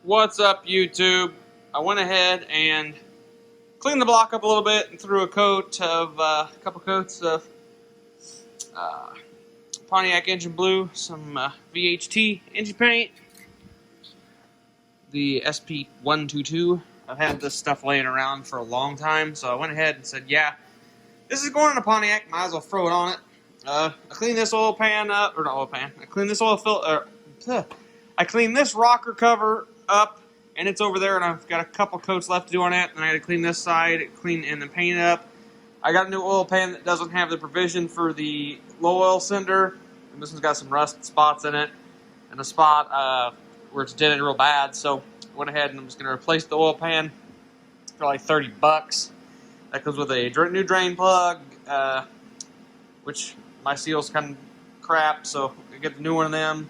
What's up, YouTube? I went ahead and cleaned the block up a little bit and threw a couple coats of Pontiac engine blue, some VHT engine paint, the SP122. I've had this stuff laying around for a long time, so I went ahead and said, yeah, this is going in a Pontiac, might as well throw it on it. I cleaned this oil pan up, or not oil pan, I cleaned this I cleaned this rocker cover up, and it's over there, and I've got a couple coats left to do on it, and I had to clean this side, clean and then paint it up. I got a new oil pan that doesn't have the provision for the low oil cinder, and this one's got some rust spots in it, and a spot where it's dented real bad, so I went ahead and I'm just going to replace the oil pan for like $30. That comes with a new drain plug, which my seal's kind of crap, so I get the new one of them.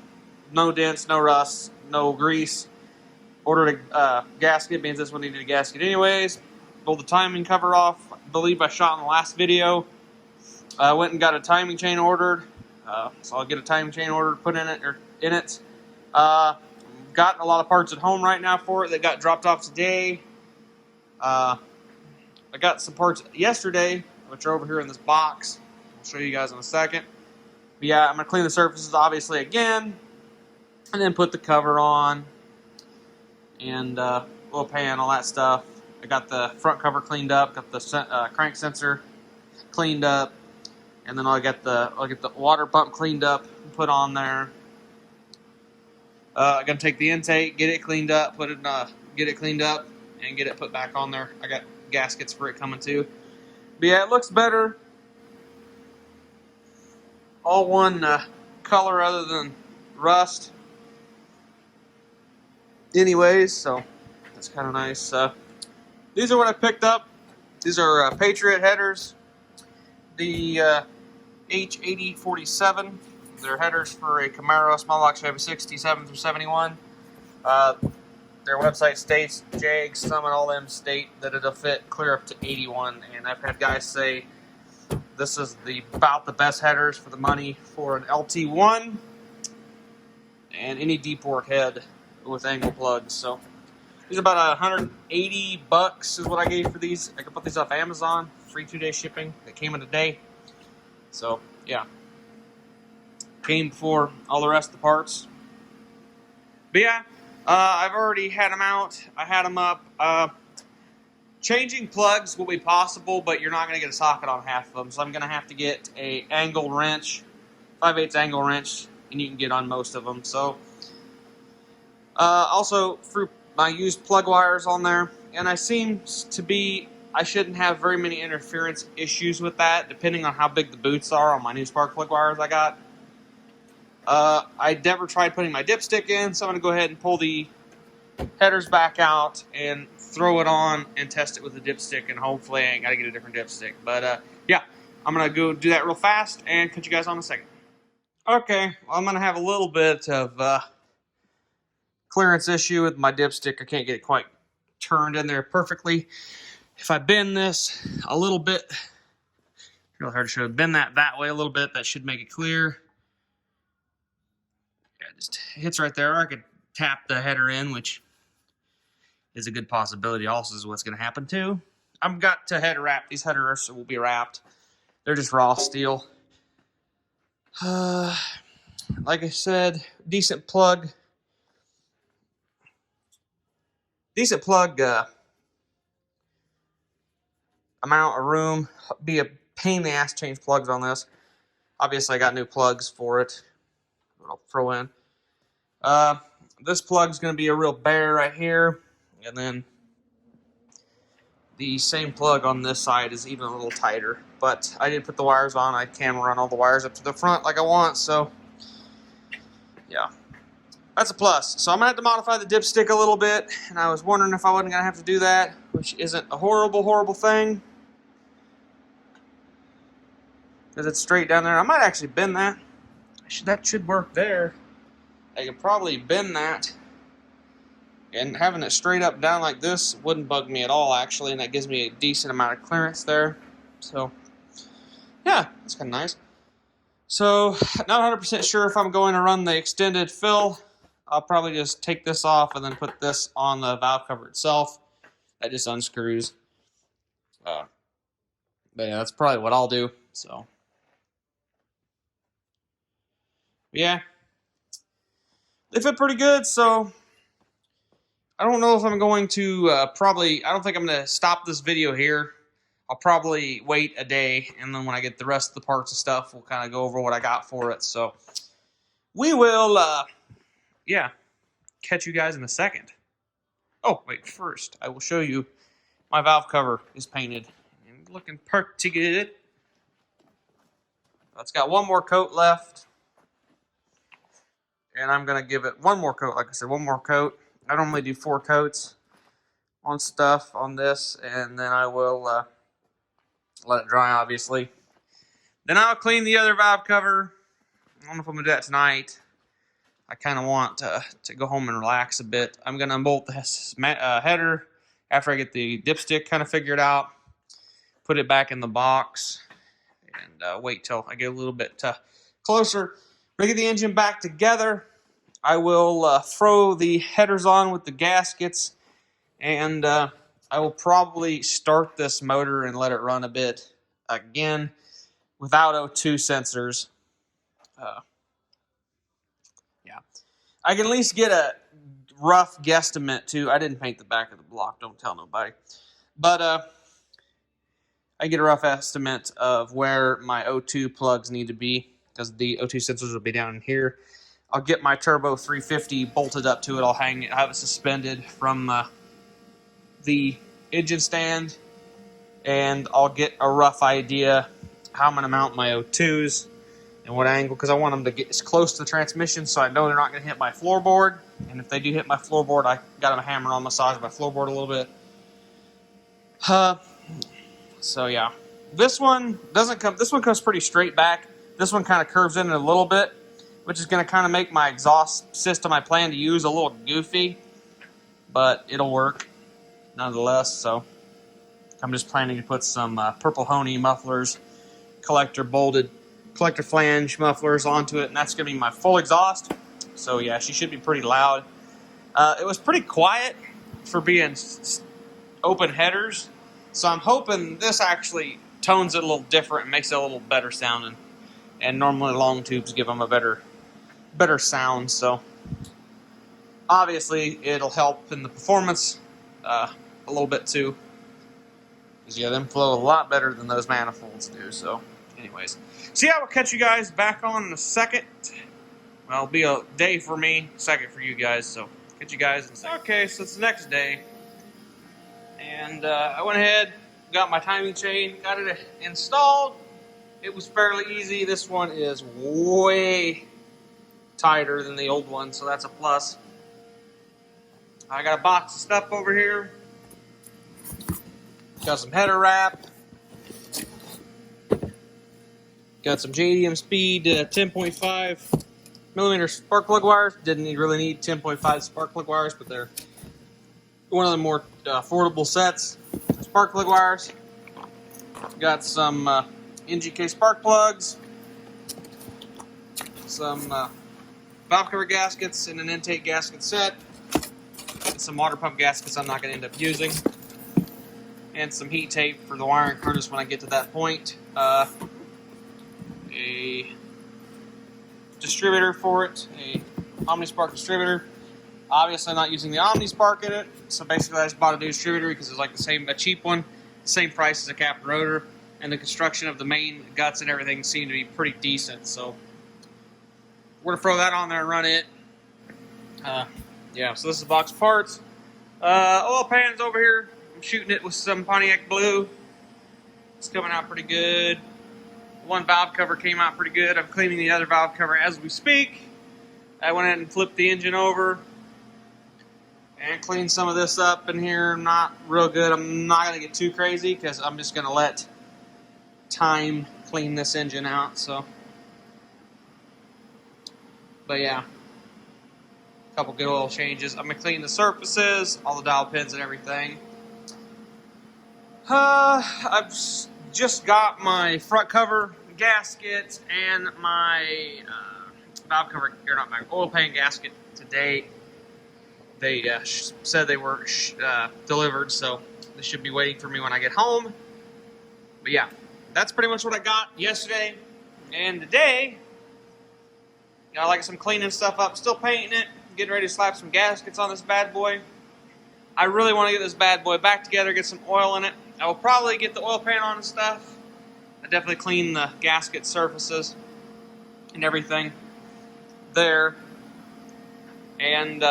No dents, no rust, no grease. Ordered a gasket, means this one needed a gasket anyways. Pulled the timing cover off, I believe I shot in the last video. I went and got a timing chain ordered, so I'll get a timing chain ordered, put in it. Got a lot of parts at home right now for it that got dropped off today. I got some parts yesterday, which are over here in this box. I'll show you guys in a second. But yeah, I'm going to clean the surfaces obviously again, and then put the cover on, and oil pan, all that stuff. I got the front cover cleaned up, got the crank sensor cleaned up, and then I'll get the water pump cleaned up and put on there. I'm gonna take the intake, get it cleaned up, get it cleaned up, and get it put back on there. I got gaskets for it coming too. But yeah, it looks better. All one color other than rust. Anyways, so that's kind of nice. These are what I picked up. These are Patriot headers. The H8047. They're headers for a Camaro small block Chevy 67 through 71. Their website states, JAG, some and all them state that it'll fit clear up to 81. And I've had guys say this is about the best headers for the money for an Lt1 and any D-port head with angle plugs. So these are about $180 is what I gave for these. I can put these off Amazon, free 2-day shipping. They came in a day. So yeah, came before all the rest of the parts. But yeah, I've already had them out. I had them up. Changing plugs will be possible, but you're not going to get a socket on half of them. So I'm going to have to get a angle wrench, 5/8 angle wrench, and you can get on most of them. So also threw my used plug wires on there, and I shouldn't have very many interference issues with that, depending on how big the boots are on my new spark plug wires I got. I never tried putting my dipstick in, so I'm going to go ahead and pull the headers back out and throw it on and test it with the dipstick, and hopefully I ain't got to get a different dipstick. But yeah, I'm going to go do that real fast and catch you guys on in a second. Okay, well, I'm going to have a little bit of clearance issue with my dipstick. I can't get it quite turned in there perfectly. If I bend this a little bit, real hard to show, bend that way a little bit, that should make it clear. Yeah, it just hits right there. Or I could tap the header in, which is a good possibility also is what's going to happen too. I've got to header wrap. These headers will be wrapped. They're just raw steel. Like I said, decent plug amount of room. Be a pain in the ass to change plugs on this. Obviously I got new plugs for it that I'll throw in. This plug's going to be a real bear right here, and then the same plug on this side is even a little tighter, but I didn't put the wires on. I can run all the wires up to the front like I want, so yeah, that's a plus. So I'm going to have to modify the dipstick a little bit, and I was wondering if I wasn't going to have to do that, which isn't a horrible thing, because it's straight down there. I might actually bend that. That should work there. I could probably bend that, and having it straight up down like this wouldn't bug me at all, actually, and that gives me a decent amount of clearance there. So yeah, that's kind of nice. So not 100% sure if I'm going to run the extended fill I'll probably just take this off and then put this on the valve cover itself. That just unscrews. But yeah, that's probably what I'll do. So yeah, they fit pretty good. So I don't know if I'm going to I don't think I'm going to stop this video here. I'll probably wait a day, and then when I get the rest of the parts and stuff, we'll kind of go over what I got for it. So we will, yeah, catch you guys in a second. Oh, wait, first, I will show you my valve cover is painted. And looking pretty good. It's got one more coat left. And I'm going to give it one more coat. Like I said, one more coat. I normally do 4 coats on stuff on this, and then I will let it dry, obviously. Then I'll clean the other valve cover. I don't know if I'm going to do that tonight. I kind of want to go home and relax a bit. I'm going to unbolt the header after I get the dipstick kind of figured out. Put it back in the box. And wait till I get a little bit closer. Rig the engine back together. I will throw the headers on with the gaskets. And I will probably start this motor and let it run a bit again without O2 sensors. Yeah, I can at least get a rough guesstimate too. I didn't paint the back of the block, don't tell nobody. But I get a rough estimate of where my O2 plugs need to be, because the O2 sensors will be down in here. I'll get my Turbo 350 bolted up to it. I'll hang it, have it suspended from the engine stand, and I'll get a rough idea how I'm going to mount my O2s and what angle, because I want them to get as close to the transmission so I know they're not going to hit my floorboard. And if they do hit my floorboard, I got them hammered on the sides of my floorboard a little bit. So yeah, this one doesn't come. This one comes pretty straight back. This one kind of curves in a little bit, which is going to kind of make my exhaust system I plan to use a little goofy, but it'll work nonetheless. So I'm just planning to put some purple honey mufflers, collector flange mufflers onto it, and that's going to be my full exhaust. So yeah, she should be pretty loud. It was pretty quiet for being open headers, so I'm hoping this actually tones it a little different and makes it a little better sounding. And normally long tubes give them a better sound, so obviously it'll help in the performance a little bit too, because yeah, them flow a lot better than those manifolds do. So anyways, so yeah, we'll catch you guys back on in a second. Well, it'll be a day for me, second for you guys, so catch you guys in a second. Okay, so it's the next day, and I went ahead, got my timing chain, got it installed. It was fairly easy. This one is way tighter than the old one, so that's a plus. I got a box of stuff over here. Got some header wrap. Got some JDM Speed 10.5 millimeter spark plug wires. Didn't really need 10.5 spark plug wires, but they're one of the more affordable sets of spark plug wires. Got some NGK spark plugs, some valve cover gaskets and an intake gasket set, and some water pump gaskets I'm not going to end up using, and some heat tape for the wiring harness when I get to that point. A distributor for it, a OmniSpark distributor. Obviously I'm not using the OmniSpark in it, so basically I just bought a new distributor because it's like a cheap one, same price as a cap and rotor, and the construction of the main guts and everything seemed to be pretty decent, so we're going to throw that on there and run it. Yeah, so this is box parts. Oil pan's over here. I'm shooting it with some Pontiac Blue. It's coming out pretty good. One valve cover came out pretty good. I'm cleaning the other valve cover as we speak. I went ahead and flipped the engine over and cleaned some of this up in here. Not real good. I'm not going to get too crazy because I'm just going to let time clean this engine out. So, but yeah, a couple good oil changes. I'm going to clean the surfaces, all the dial pins and everything. I've just got my front cover gasket and my valve cover, or not my oil pan gasket today. They said they were delivered, so they should be waiting for me when I get home. But yeah, that's pretty much what I got yesterday. And today, like some cleaning stuff up, still painting it, getting ready to slap some gaskets on this bad boy. I really want to get this bad boy back together, get some oil in it. I will probably get the oil pan on and stuff. I definitely clean the gasket surfaces and everything there. And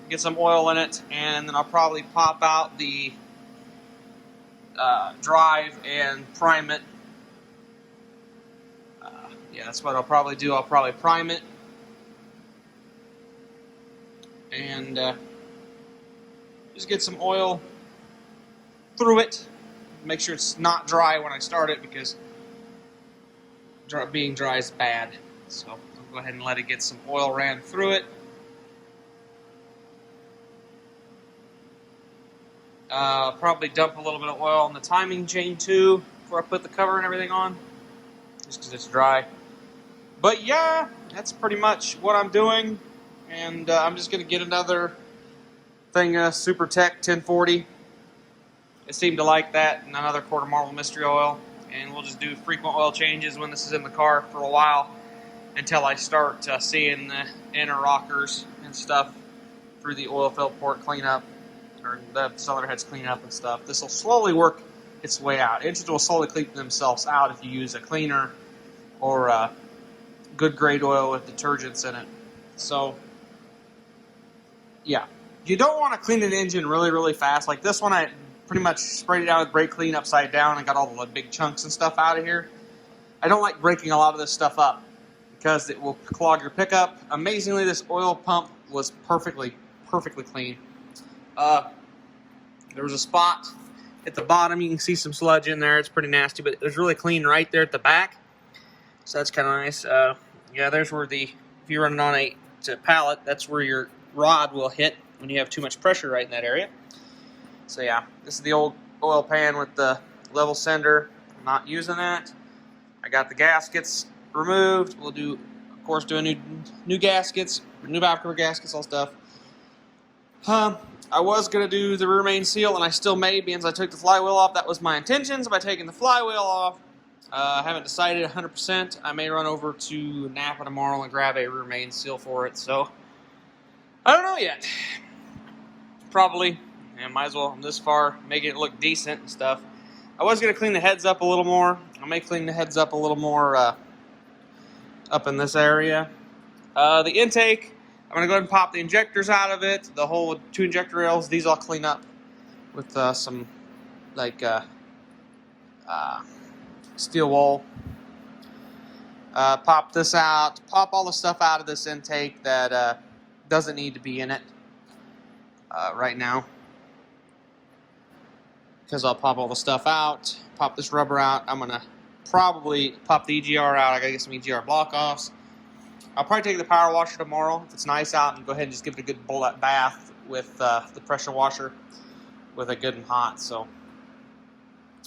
get some oil in it, and then I'll probably pop out the drive and prime it. Yeah, that's what I'll probably do. I'll probably prime it and just get some oil through it. Make sure it's not dry when I start it, because being dry is bad. So I'll go ahead and let it get some oil ran through it. Probably dump a little bit of oil on the timing chain too before I put the cover and everything on, just because it's dry. But yeah, that's pretty much what I'm doing, and I'm just going to get another thing, Super Tech 1040. It seemed to like that, and another quarter marble mystery oil, and we'll just do frequent oil changes when this is in the car for a while until I start seeing the inner rockers and stuff through the oil fill port cleanup, or the cylinder heads clean up and stuff. This will slowly work its way out. Engines will slowly clean themselves out if you use a cleaner or good grade oil with detergents in it. So, yeah. You don't want to clean an engine really, really fast. Like this one, I pretty much sprayed it out with brake clean upside down and got all the big chunks and stuff out of here. I don't like breaking a lot of this stuff up because it will clog your pickup. Amazingly, this oil pump was perfectly clean. There was a spot at the bottom. You can see some sludge in there. It's pretty nasty, but it was really clean right there at the back. So that's kind of nice. Yeah, there's where if you're running on a pallet, that's where your rod will hit when you have too much pressure right in that area. So yeah, this is the old oil pan with the level sender. I'm not using that. I got the gaskets removed. We'll of course, do a new gaskets, new valve cover gaskets, all stuff. I was going to do the rear main seal, and I still may, because I took the flywheel off. That was my intentions by taking the flywheel off. I haven't decided 100%. I may run over to Napa tomorrow and grab a rear main seal for it. So, I don't know yet. Probably. And might as well, I'm this far, make it look decent and stuff. I was going to clean the heads up a little more. I may clean the heads up a little more up in this area. The intake, I'm going to go ahead and pop the injectors out of it. The whole 2 injector rails, these I'll clean up with some steel wool. Pop this out. Pop all the stuff out of this intake that doesn't need to be in it right now. Because I'll pop all the stuff out. Pop this rubber out. I'm going to probably pop the EGR out. I got to get some EGR block-offs. I'll probably take the power washer tomorrow if it's nice out and go ahead and just give it a good bullet bath with the pressure washer with a good and hot. So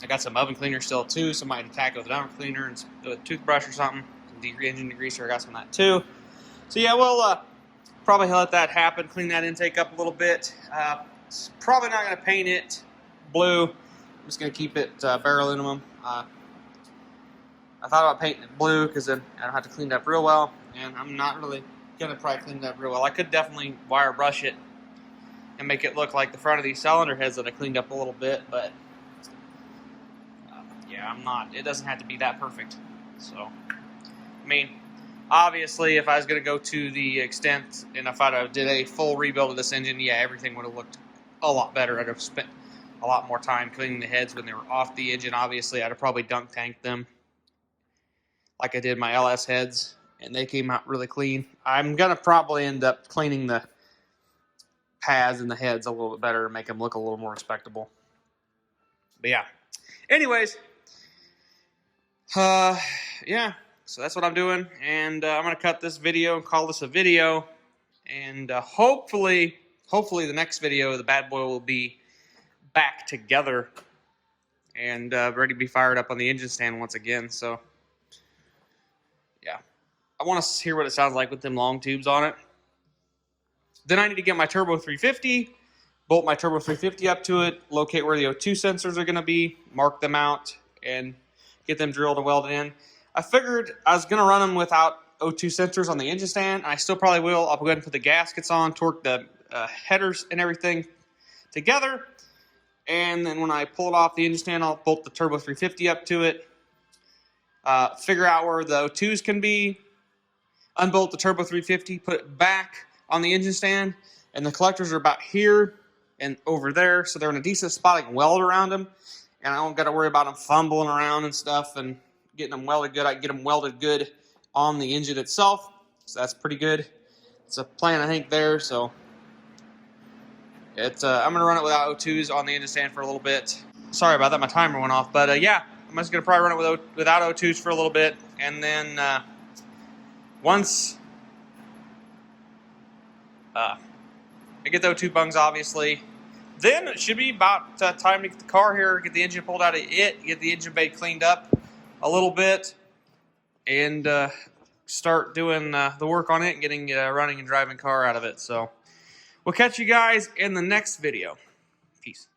I got some oven cleaner still too, so I might attack it with an oven cleaner and with a toothbrush or something. Some engine degreaser, I got some of that too. So yeah, we'll probably let that happen, clean that intake up a little bit. Probably not going to paint it blue. I'm just going to keep it bare aluminum. I thought about painting it blue because then I don't have to clean it up real well. And I'm not really going to probably clean it up real well. I could definitely wire brush it and make it look like the front of these cylinder heads that I cleaned up a little bit. But, yeah, I'm not. It doesn't have to be that perfect. So, I mean, obviously, if I was going to go to the extent and if I did a full rebuild of this engine, yeah, everything would have looked a lot better. I'd have spent a lot more time cleaning the heads when they were off the engine. Obviously, I'd have probably dunk tanked them like I did my LS heads, and they came out really clean. I'm going to probably end up cleaning the pads and the heads a little bit better and make them look a little more respectable. But yeah. Anyways, yeah, so that's what I'm doing, and I'm going to cut this video and call this a video, and hopefully the next video, the bad boy will be back together and ready to be fired up on the engine stand once again. So yeah, I want to hear what it sounds like with them long tubes on it. Then I need to get my Turbo 350, bolt my Turbo 350 up to it, locate where the O2 sensors are going to be, mark them out, and get them drilled and welded in. I figured I was going to run them without O2 sensors on the engine stand. I still probably will. I'll go ahead and put the gaskets on, torque the headers and everything together. And then when I pull it off the engine stand, I'll bolt the Turbo 350 up to it, figure out where the O2s can be, unbolt the Turbo 350, put it back on the engine stand, and the collectors are about here and over there, so they're in a decent spot. I can weld around them, and I don't got to worry about them fumbling around and stuff and getting them welded good. I can get them welded good on the engine itself, so that's pretty good. It's a plan, I think, there, so it's I'm going to run it without O2s on the engine stand for a little bit. Sorry about that, my timer went off, but yeah, I'm just going to probably run it without O2s for a little bit, and then once I get the O2 bungs, obviously, then it should be about time to get the car here, get the engine pulled out of it, get the engine bay cleaned up a little bit, and start doing the work on it and getting running and driving car out of it. So we'll catch you guys in the next video. Peace.